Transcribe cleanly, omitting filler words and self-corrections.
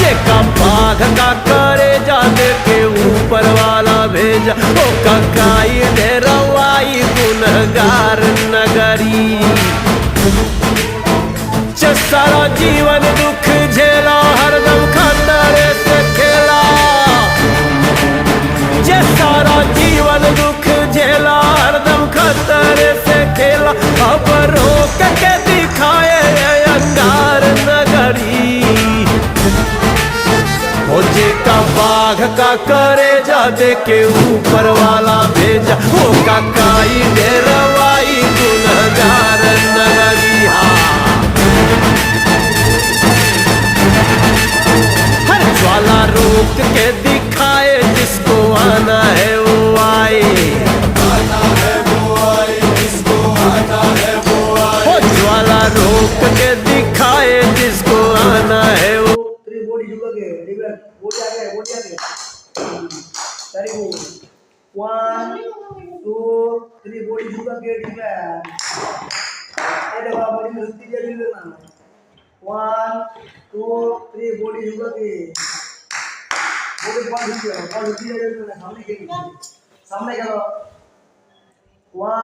जेका बाघ का करे जाते के ऊपर वाला भेजा ओ ककाई दे रवाई गुनहगार नगरी। सारा जीवन दुख झेला हरदम खतरे से खेला, जे सारा जीवन दुख झेला हरदम खतरे से खेला। अब रोक के दिखाए अंगार नगरी हो जेका बाघ का करे जा दे के ऊपर वाला भेजा हो ककाई दे रवाई गुनहगार नगरी। ज्वाला रोक के दिखाए जिसको आना है वो आए, आना है वो आए, जिसको आना है वो आए। ओ ज्वाला रोक के दिखाए जिसको आना है वो। बॉडी झुकोगे, डिबेट बॉडी आगे, बॉडी आगे। Very good. 1 2 3 बॉडी झुकोगे, डिबेट। ये देखो बॉडी में रुकती है ना। 1 2 3 बॉडी झुकोगे। बॉडी रुकती है, सामने करो। 1